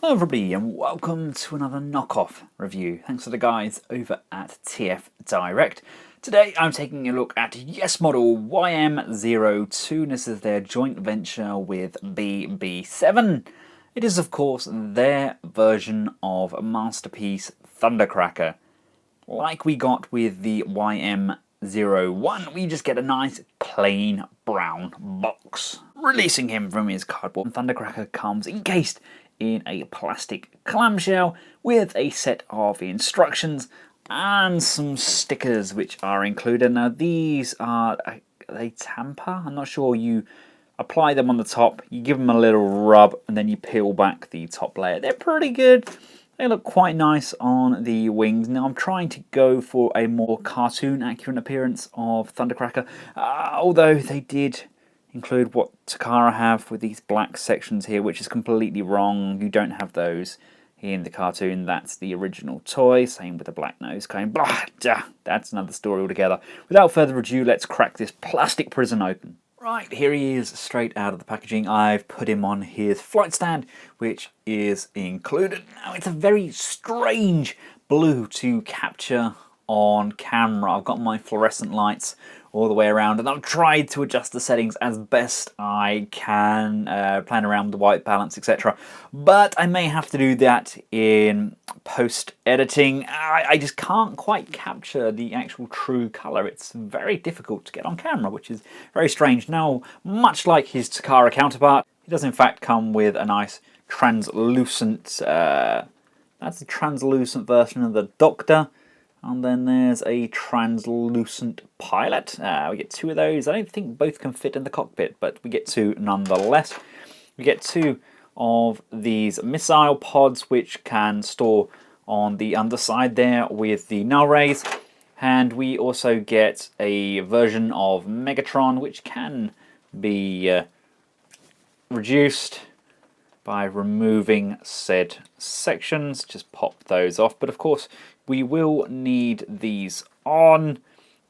Hello everybody and welcome to another knockoff review. Thanks to the guys over at TF Direct. Today I'm taking a look at Yes Model YM-02. This is their joint venture with BB7. It is of course their version of Masterpiece Thundercracker. Like we got with the YM-01, we just get a nice plain brown box. Releasing him from his cardboard, Thundercracker comes encased in a plastic clamshell with a set of instructions and some stickers which are included. Now these are they tamper? I'm not sure. You apply them on the top, you give them a little rub, and then you peel back the top layer. They're pretty good. They look quite nice on the wings. Now I'm trying to go for a more cartoon accurate appearance of Thundercracker, although they did include what Takara have with these black sections here, which is completely wrong. You don't have those in the cartoon. That's the original toy. Same with the black nose cone. Blah, that's another story altogether. Without further ado, let's crack this plastic prison open. Right, here he is straight out of the packaging. I've put him on his flight stand, which is included. Now, it's a very strange blue to capture on camera. I've got my fluorescent lights all the way around, and I've tried to adjust the settings as best I can, playing around with the white balance, etc. But I may have to do that in post-editing. I just can't quite capture the actual true colour. It's very difficult to get on camera, which is very strange. Now, much like his Takara counterpart, he does in fact come with a nice translucent, that's a translucent version of the Doctor. And then there's a translucent pilot. We get two of those. I don't think both can fit in the cockpit, but we get two nonetheless. We get two of these missile pods, which can store on the underside there with the null rays. And we also get a version of Megatron, which can be reduced by removing said sections. Just pop those off. But of course, we will need these on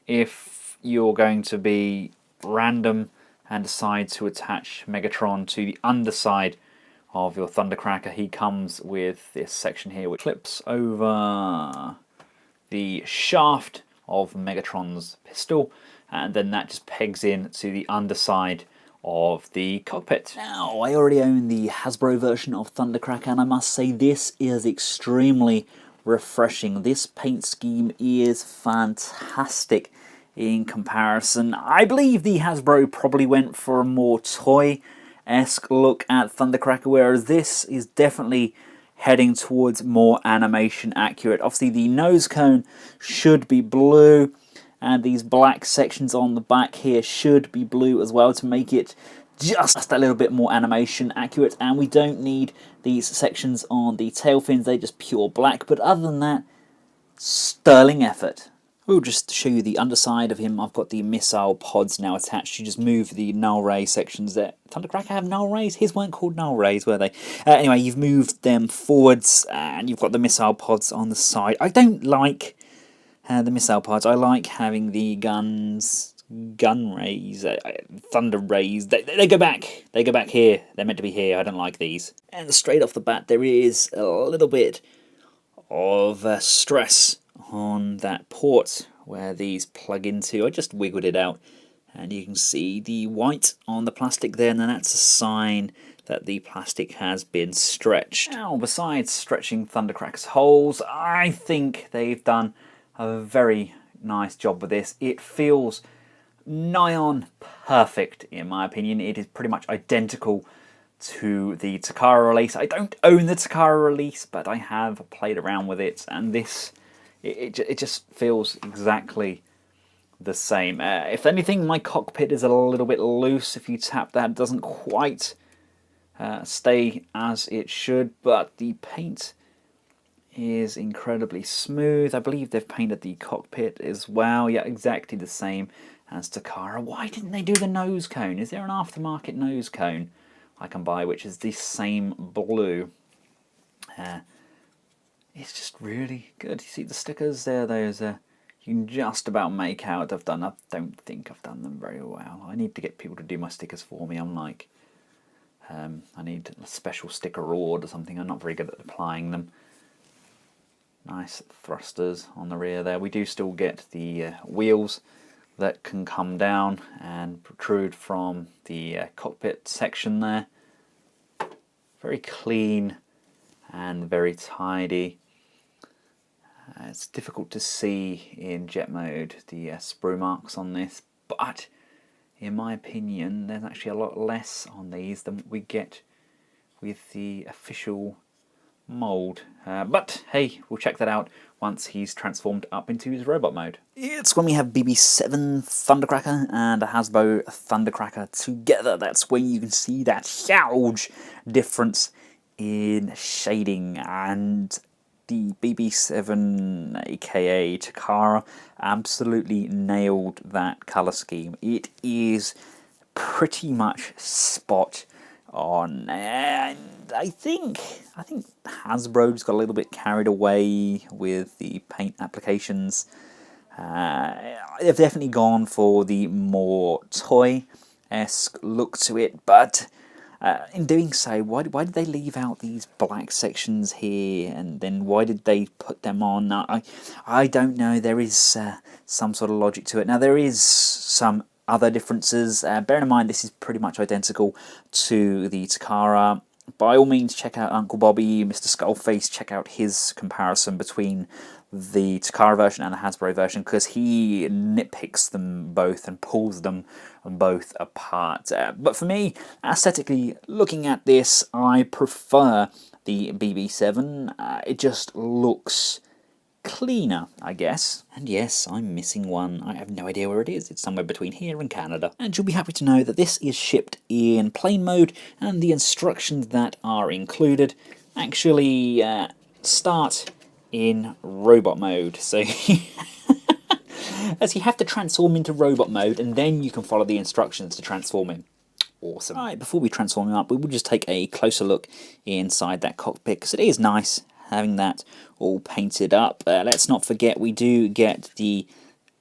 if you're going to be random and decide to attach Megatron to the underside of your Thundercracker. He comes with this section here which clips over the shaft of Megatron's pistol, and then that just pegs in to the underside of the cockpit. Now, I already own the Hasbro version of Thundercracker, and I must say this is extremely refreshing. This paint scheme is fantastic in comparison. I believe the Hasbro probably went for a more toy-esque look at Thundercracker, whereas this is definitely heading towards more animation accurate. Obviously the nose cone should be blue, and these black sections on the back here should be blue as well to make it just a little bit more animation accurate. And we don't need these sections on the tail fins, they're just pure black. But other than that, sterling effort. We'll just show you the underside of him. I've got the missile pods now attached. You just move the null ray sections there. Thundercracker have null rays? His weren't called null rays, were they? Anyway, you've moved them forwards and you've got the missile pods on the side. I don't like the missile pods. I like having the gun rays, thunder rays. They go back. They go back here. They're meant to be here. I don't like these. And straight off the bat, there is a little bit of stress on that port where these plug into. I just wiggled it out, and you can see the white on the plastic there, and then that's a sign that the plastic has been stretched. Now, besides stretching Thundercracker's holes, I think they've done a very nice job with this. It feels nigh on perfect in my opinion. It is pretty much identical to the Takara release. I don't own the Takara release, but I have played around with it, and this it just feels exactly the same. If anything, my cockpit is a little bit loose. If you tap that, it doesn't quite stay as it should, but the paint is incredibly smooth. I believe they've painted the cockpit as well. Yeah, exactly the same as Takara. Why didn't they do the nose cone? Is there an aftermarket nose cone I can buy which is the same blue? It's just really good. You see the stickers there? Those you can just about make out. I don't think I've done them very well. I need to get people to do my stickers for me. I'm like I need a special sticker rod or something. I'm not very good at applying them. Nice thrusters on the rear there. We do still get the wheels that can come down and protrude from the cockpit section there. Very clean and very tidy. It's difficult to see in jet mode the sprue marks on this, but in my opinion there's actually a lot less on these than we get with the official mould. But hey, we'll check that out once he's transformed up into his robot mode. It's when we have BB7 Thundercracker and a Hasbro Thundercracker together. That's when you can see that huge difference in shading, and the BB7 aka Takara absolutely nailed that colour scheme. It is pretty much spot on, and I think Hasbro's got a little bit carried away with the paint applications. They've definitely gone for the more toy-esque look to it, but in doing so, why did they leave out these black sections here, and then why did they put them on? I don't know. There is some sort of logic to it. Now, there is some other differences. Bearing in mind this is pretty much identical to the Takara. By all means, check out Uncle Bobby, Mr. Skullface, check out his comparison between the Takara version and the Hasbro version, because he nitpicks them both and pulls them both apart. But for me, aesthetically, looking at this, I prefer the BB7. It just looks cleaner, I guess. And yes, I'm missing one. I have no idea where it is. It's somewhere between here and Canada. And you'll be happy to know that this is shipped in plain mode, and the instructions that are included actually start in robot mode. So as you have to transform into robot mode, and then you can follow the instructions to transform him. Awesome. Alright, before we transform him up, we will just take a closer look inside that cockpit, because it is nice having that all painted up. Let's not forget we do get the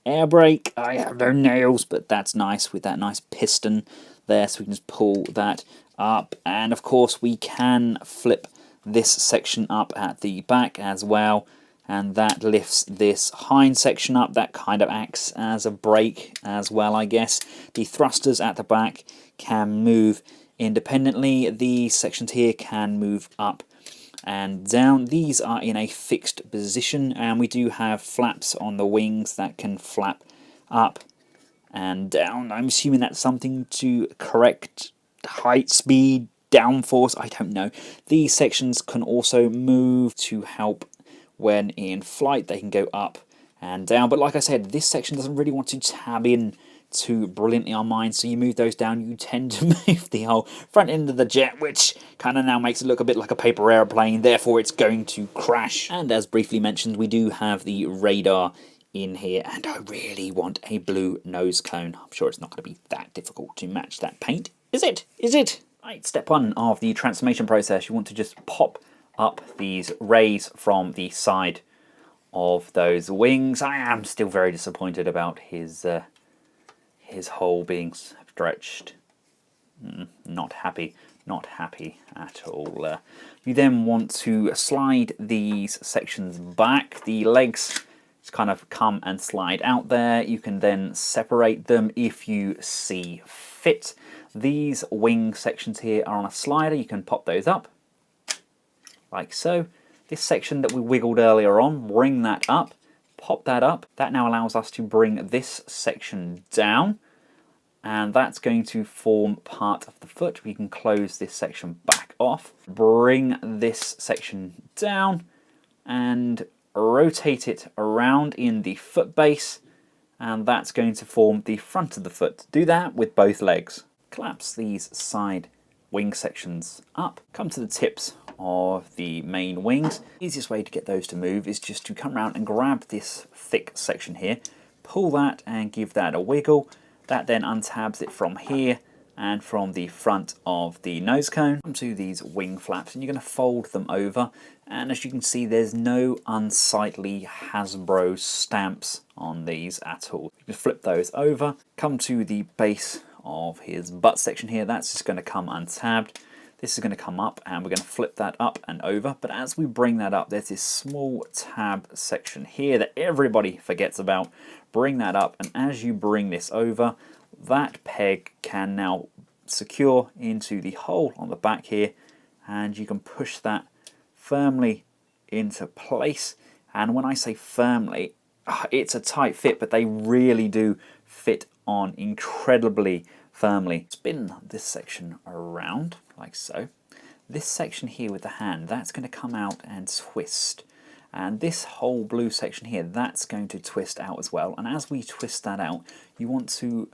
air brake. I have no nails, but that's nice with that nice piston there, so we can just pull that up. And of course we can flip this section up at the back as well, and that lifts this hind section up. That kind of acts as a brake as well, I guess. The thrusters at the back can move independently. These sections here can move up and down. These are in a fixed position, and we do have flaps on the wings that can flap up and down. I'm assuming that's something to correct height, speed, downforce, I don't know. These sections can also move to help when in flight. They can go up and down, but like I said, this section doesn't really want to tab in too brilliantly on mine, so you move those down, you tend to move the whole front end of the jet, which kind of now makes it look a bit like a paper airplane, therefore it's going to crash. And as briefly mentioned, we do have the radar in here, and I really want a blue nose cone. I'm sure it's not going to be that difficult to match that paint, is it? Is it? Right, step one of the transformation process, you want to just pop up these rays from the side of those wings. I am still very disappointed about his hole being stretched. Not happy at all. You then want to slide these sections back. The legs just kind of come and slide out there. You can then separate them if you see fit. These wing sections here are on a slider. You can pop those up like so. This section that we wiggled earlier on, bring that up, pop that up. That now allows us to bring this section down, and that's going to form part of the foot. We can close this section back off, bring this section down, and rotate it around in the foot base, and that's going to form the front of the foot. Do that with both legs. Collapse these side wing sections up, come to the tips of the main wings. The easiest way to get those to move is just to come around and grab this thick section here, pull that and give that a wiggle. That then untabs it from here and from the front of the nose cone. Come to these wing flaps, and you're going to fold them over, and as you can see there's no unsightly Hasbro stamps on these at all. You just flip those over, come to the base of his butt section here, that's just going to come untabbed. This is going to come up and we're going to flip that up and over. But as we bring that up, there's this small tab section here that everybody forgets about. Bring that up, and as you bring this over, that peg can now secure into the hole on the back here, and you can push that firmly into place. And when I say firmly, it's a tight fit, but they really do fit on incredibly firmly. Spin this section around like so. This section here with the hand, that's going to come out and twist. And this whole blue section here, that's going to twist out as well. And as we twist that out, you want to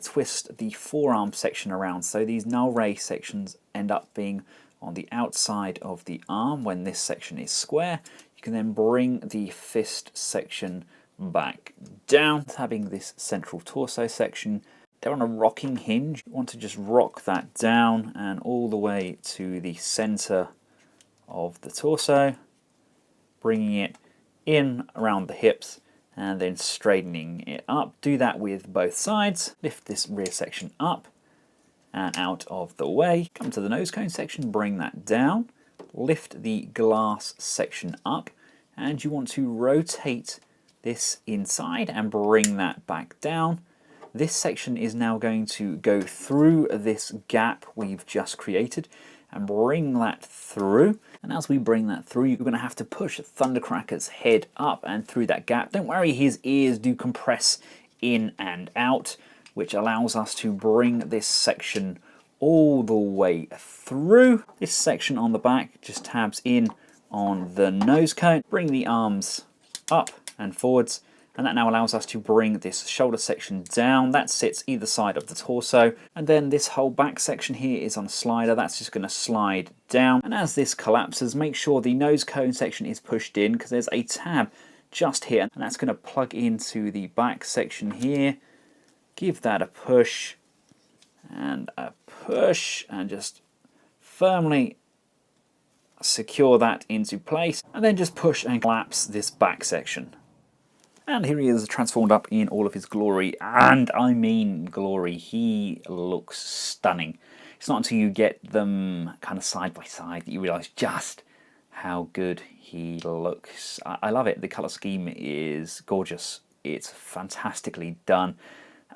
twist the forearm section around. So these null ray sections end up being on the outside of the arm when this section is square. You can then bring the fist section back down, having this central torso section. They're on a rocking hinge. You want to just rock that down and all the way to the center of the torso, bringing it in around the hips and then straightening it up. Do that with both sides. Lift this rear section up and out of the way. Come to the nose cone section, bring that down. Lift the glass section up, and you want to rotate this inside and bring that back down. This section is now going to go through this gap we've just created and bring that through. And as we bring that through, you're going to have to push Thundercracker's head up and through that gap. Don't worry, his ears do compress in and out, which allows us to bring this section all the way through. This section on the back just tabs in on the nose cone. Bring the arms up and forwards, and that now allows us to bring this shoulder section down. That sits either side of the torso, and then this whole back section here is on a slider. That's just going to slide down, and as this collapses, make sure the nose cone section is pushed in, because there's a tab just here, and that's going to plug into the back section here. Give that a push, and just firmly secure that into place, and then just push and collapse this back section. And here he is transformed up in all of his glory, and I mean glory. He looks stunning. It's not until you get them kind of side by side that you realise just how good he looks. I love it. The colour scheme is gorgeous. It's fantastically done,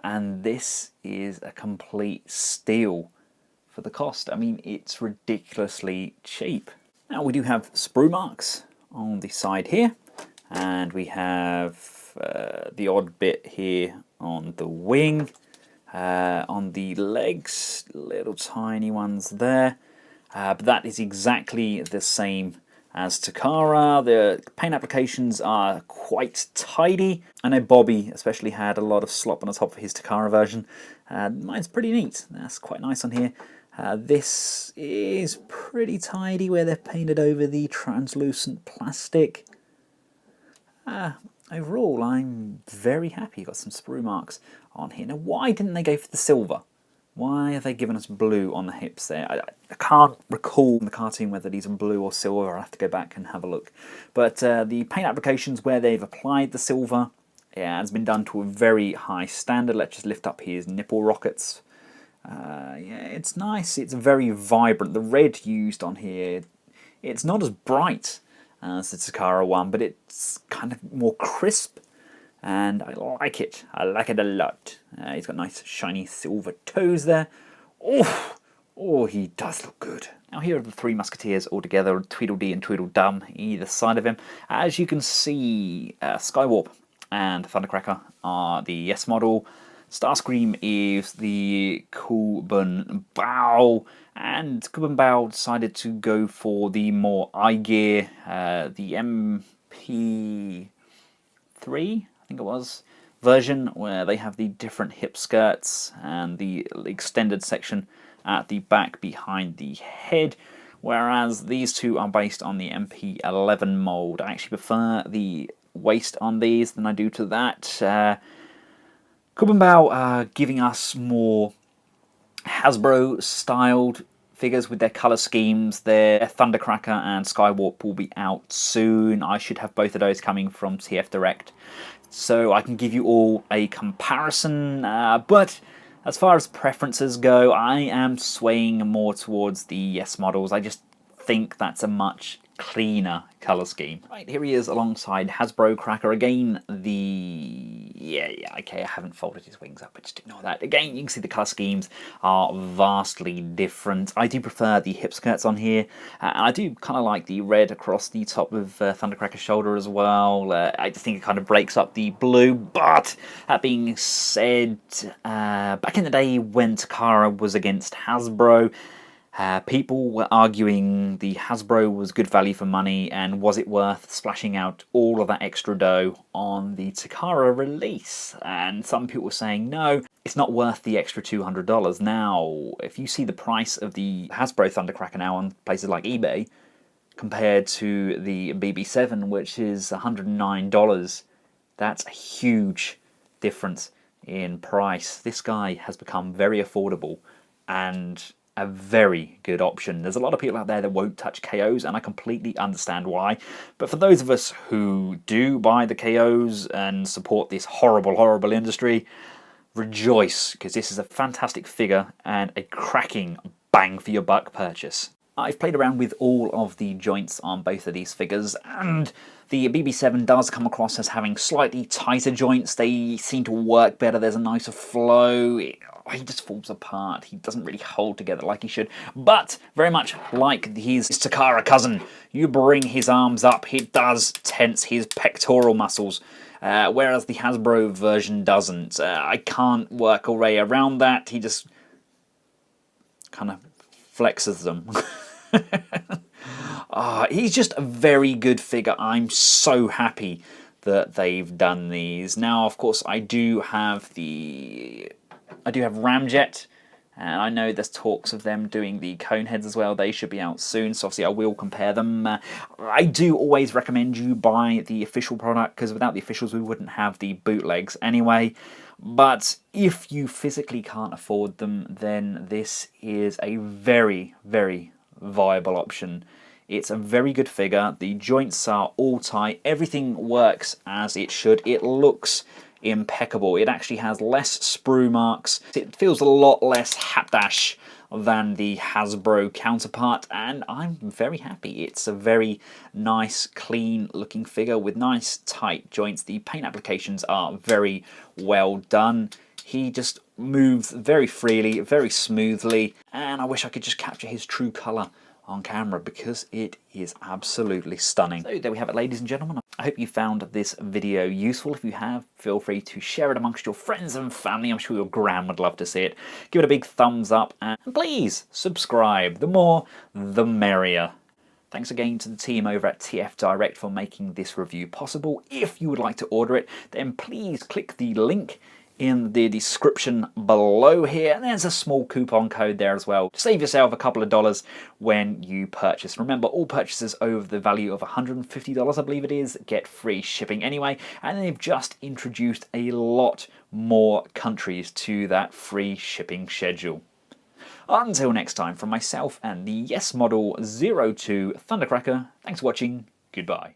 and this is a complete steal for the cost. I mean, it's ridiculously cheap. Now we do have sprue marks on the side here, and we have the odd bit here on the wing, on the legs, little tiny ones there, but that is exactly the same as Takara. The paint applications are quite tidy. I know Bobby especially had a lot of slop on the top of his Takara version. Mine's pretty neat. That's quite nice on here. This is pretty tidy where they've painted over the translucent plastic. Overall, I'm very happy. Got some sprue marks on here. Now, why didn't they go for the silver? Why have they given us blue on the hips there? I can't recall in the cartoon whether these are blue or silver. I'll have to go back and have a look. But the paint applications where they've applied the silver, yeah, has been done to a very high standard. Let's just lift up his nipple rockets. Yeah, it's nice. It's very vibrant. The red used on here, it's not as bright as the Takara one, but it's kind of more crisp, and I like it. I like it a lot. He's got nice shiny silver toes there. Oh, he does look good. Now here are the three Musketeers all together, Tweedledee and Tweedledum either side of him. As you can see, Skywarp and Thundercracker are the yes model. Starscream is the Kuben Bao, and Kuben Bao decided to go for the more eye gear, the MP3, I think it was, version, where they have the different hip skirts and the extended section at the back behind the head, whereas these two are based on the MP11 mold. I actually prefer the waist on these than I do to that. Kuben Bao are giving us more Hasbro-styled figures with their colour schemes. Their Thundercracker and Skywarp will be out soon. I should have both of those coming from TF Direct, so I can give you all a comparison. But As far as preferences go, I am swaying more towards the Yes models. I just think that's a much cleaner colour scheme. Right, here he is alongside Hasbro Cracker. Again, okay, I haven't folded his wings up, but just ignore that. Again, you can see the colour schemes are vastly different. I do prefer the hip skirts on here, and I do kind of like the red across the top of Thundercracker's shoulder as well. I just think it kind of breaks up the blue, but that being said, back in the day when Takara was against Hasbro, people were arguing the Hasbro was good value for money, and was it worth splashing out all of that extra dough on the Takara release? And some people were saying no, it's not worth the extra $200. Now, if you see the price of the Hasbro Thundercracker now on places like eBay compared to the BB7, which is $109, that's a huge difference in price. This guy has become very affordable and a very good option. There's a lot of people out there that won't touch KOs, and I completely understand why. But for those of us who do buy the KOs and support this horrible, horrible industry, rejoice, because this is a fantastic figure and a cracking bang for your buck purchase. I've played around with all of the joints on both of these figures, and the BB7 does come across as having slightly tighter joints. They seem to work better. There's a nicer flow. He just falls apart. He doesn't really hold together like he should. But very much like his Takara cousin, you bring his arms up, he does tense his pectoral muscles, whereas the Hasbro version doesn't. I can't work a way around that. He just kind of flexes them. He's just a very good figure. I'm so happy that they've done these. Now, of course, I do have Ramjet, and I know there's talks of them doing the Coneheads as well. They should be out soon, so obviously I will compare them. I do always recommend you buy the official product, because without the officials we wouldn't have the bootlegs anyway. But if you physically can't afford them, then this is a very, very viable option. It's a very good figure. The joints are all tight. Everything works as it should. It looks impeccable. It actually has less sprue marks. It feels a lot less hapdash than the Hasbro counterpart, and I'm very happy. It's a very nice, clean looking figure with nice tight joints. The paint applications are very well done. He just moves very freely, very smoothly, and I wish I could just capture his true colour on camera, because it is absolutely stunning. So there we have it, ladies and gentlemen. I hope you found this video useful. If you have, feel free to share it amongst your friends and family. I'm sure your gran would love to see it. Give it a big thumbs up, and please subscribe. The more, the merrier. Thanks again to the team over at TF Direct for making this review possible. If you would like to order it, then please click the link in the description below here, and there's a small coupon code there as well to save yourself a couple of dollars when you purchase. Remember, all purchases over the value of $150, I believe it is, get free shipping anyway, and they've just introduced a lot more countries to that free shipping schedule. Until next time, from myself and the Yes Model 02 Thundercracker, thanks for watching, goodbye.